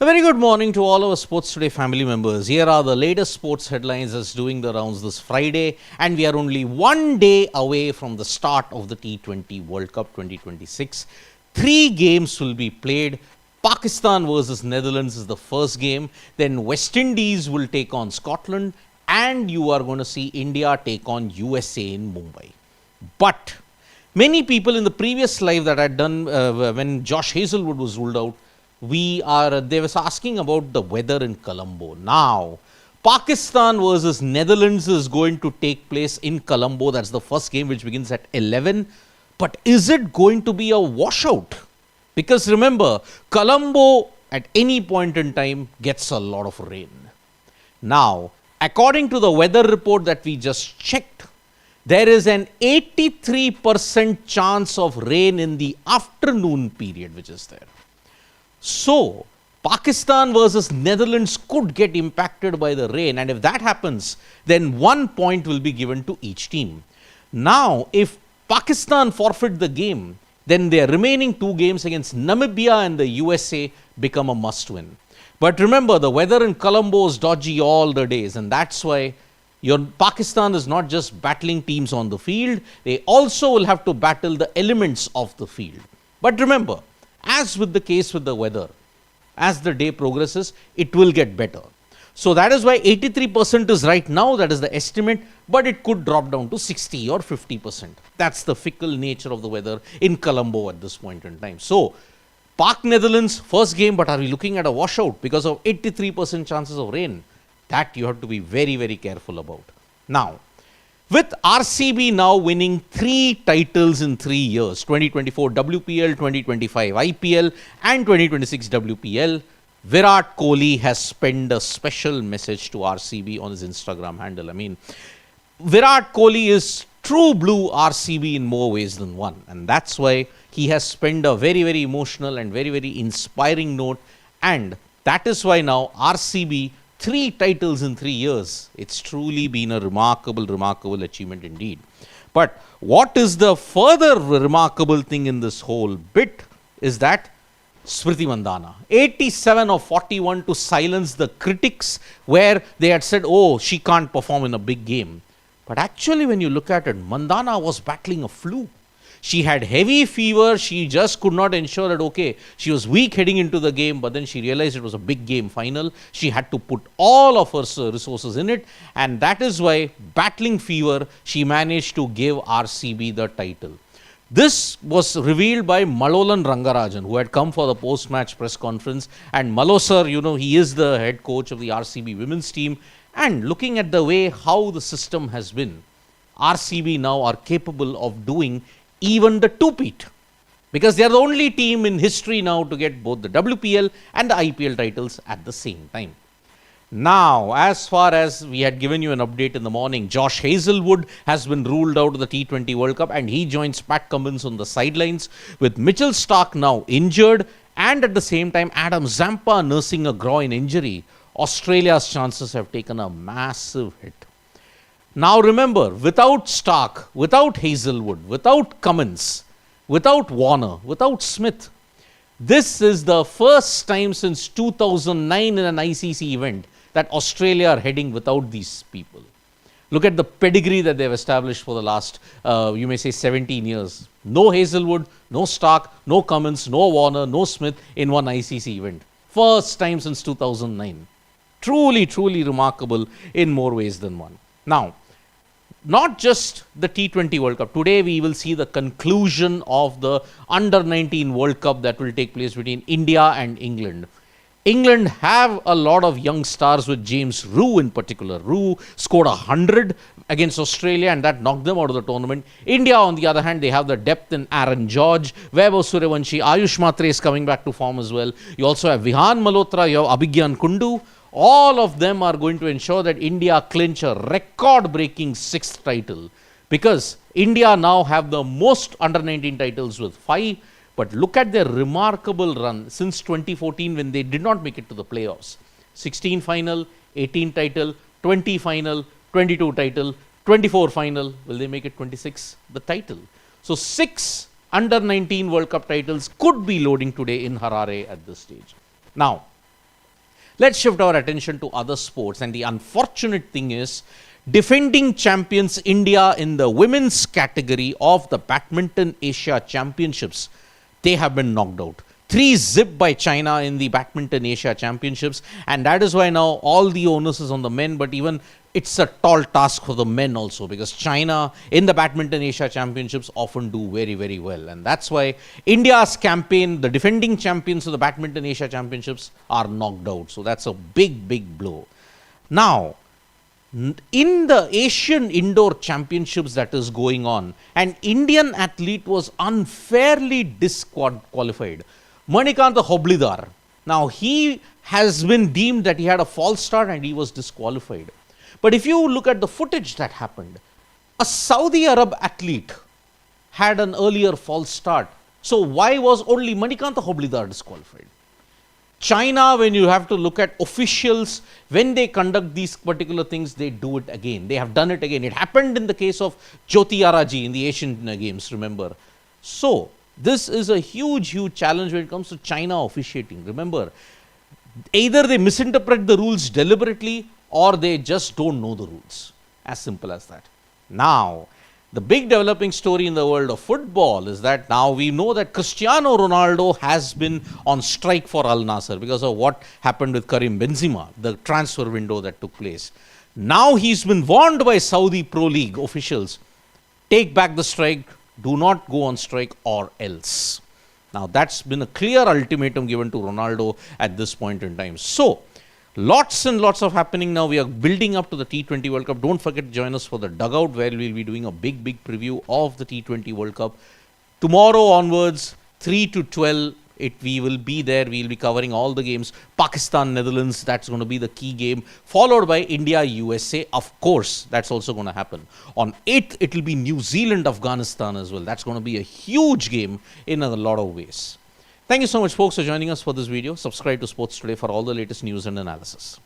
A very good morning to all our Sports Today family members. Here are the latest sports headlines that's doing the rounds this Friday, and we are only one day away from the start of the T20 World Cup 2026. 3 games will be played. Pakistan versus Netherlands is the first game. Then West Indies will take on Scotland, and you are going to see India take on USA in Mumbai. But many people in the previous live that I had done when Josh Hazlewood was ruled out, they was asking about the weather in Colombo. Now, Pakistan versus Netherlands is going to take place in Colombo. That's the first game, which begins at 11. But is it going to be a washout? Because remember, Colombo at any point in time gets a lot of rain. Now, according to the weather report that we just checked, there is an 83% chance of rain in the afternoon period, which is there. So, Pakistan versus Netherlands could get impacted by the rain, and if that happens, then 1 point will be given to each team. Now, if Pakistan forfeit the game, then their remaining 2 games against Namibia and the USA become a must-win. But remember, the weather in Colombo is dodgy all the days, and that's why Pakistan is not just battling teams on the field, they also will have to battle the elements of the field. But remember, as with the case with the weather, as the day progresses, it will get better. So that is why 83% is right now, that is the estimate, but it could drop down to 60 or 50%. That's the fickle nature of the weather in Colombo at this point in time. So, PAK Netherlands, first game, but are we looking at a washout because of 83% chances of rain? That you have to be very, very careful about. Now, with RCB now winning 3 titles in 3 years, 2024 WPL, 2025 IPL and 2026 WPL, Virat Kohli has penned a special message to RCB on his Instagram handle. I mean, Virat Kohli is true blue RCB in more ways than one. And that's why he has penned a very, very emotional and very, very inspiring note. And that is why now RCB 3 titles in 3 years. It's truly been a remarkable, remarkable achievement indeed. But what is the further remarkable thing in this whole bit is that Smriti Mandhana, 87 of 41 to silence the critics where they had said, oh, she can't perform in a big game. But actually, when you look at it, Mandhana was battling a flu. She had heavy fever. She just could not ensure that, okay, she was weak heading into the game, but then she realized it was a big game final. She had to put all of her resources in it. And that is why, battling fever, she managed to give RCB the title. This was revealed by Malolan Rangarajan, who had come for the post-match press conference. And Malo sir, he is the head coach of the RCB women's team. And looking at the way how the system has been, RCB now are capable of doing even the two-peat, because they are the only team in history now to get both the WPL and the IPL titles at the same time. Now, as far as we had given you an update in the morning, Josh Hazlewood has been ruled out of the T20 World Cup and he joins Pat Cummins on the sidelines, with Mitchell Starc now injured and at the same time Adam Zampa nursing a groin injury. Australia's chances have taken a massive hit. Now remember, without Starc, without Hazlewood, without Cummins, without Warner, without Smith, this is the first time since 2009 in an ICC event that Australia are heading without these people. Look at the pedigree that they've established for the last, you may say, 17 years. No Hazlewood, no Starc, no Cummins, no Warner, no Smith in one ICC event. First time since 2009. Truly, truly remarkable in more ways than one. Now, not just the T20 World Cup. Today we will see the conclusion of the Under-19 World Cup that will take place between India and England. England have a lot of young stars, with James Roux in particular. Roux scored 100 against Australia and that knocked them out of the tournament. India, on the other hand, they have the depth in Aaron George, Vaibhav Suryavanshi, Ayush Matre is coming back to form as well. You also have Vihan Malhotra, you have Abhigyan Kundu. All of them are going to ensure that India clinch a record-breaking 6th title, because India now have the most under-19 titles with 5. But look at their remarkable run since 2014 when they did not make it to the playoffs. 16 final, 18 title, 20 final, 22 title, 24 final. Will they make it 26? The title. So 6 under-19 World Cup titles could be loading today in Harare at this stage. Now, Let's shift our attention to other sports. And the unfortunate thing is, defending champions India in the women's category of the Badminton Asia Championships, they have been knocked out. 3-0 by China in the Badminton Asia Championships, and that is why now all the onus is on the men, but even it's a tall task for the men also, because China in the Badminton Asia Championships often do very, very well. And that's why India's campaign, the defending champions of the Badminton Asia Championships, are knocked out. So that's a big, big blow. Now, in the Asian Indoor Championships that is going on, an Indian athlete was unfairly disqualified. Manikanta Hoblidar. Now, he has been deemed that he had a false start and he was disqualified. But if you look at the footage that happened, a Saudi Arab athlete had an earlier false start. So why was only Manikanta Hoblidar disqualified? China, when you have to look at officials, when they conduct these particular things, they do it again. They have done it again. It happened in the case of Jyoti Araji in the Asian Games, remember. So this is a huge, huge challenge when it comes to China officiating. Remember, either they misinterpret the rules deliberately or they just don't know the rules. As simple as that. Now, the big developing story in the world of football is that now we know that Cristiano Ronaldo has been on strike for Al Nassr because of what happened with Karim Benzema, the transfer window that took place. Now he's been warned by Saudi Pro League officials, take back the strike, do not go on strike or else. Now that's been a clear ultimatum given to Ronaldo at this point in time. So, lots and lots of happening now. We are building up to the T20 World Cup. Don't forget to join us for the dugout, where we'll be doing a big, big preview of the T20 World Cup. Tomorrow onwards, 3 to 12, we will be there. We'll be covering all the games. Pakistan, Netherlands, that's going to be the key game. Followed by India, USA. Of course, that's also going to happen. On 8th, it will be New Zealand, Afghanistan as well. That's going to be a huge game in a lot of ways. Thank you so much, folks, for joining us for this video. Subscribe to Sports Today for all the latest news and analysis.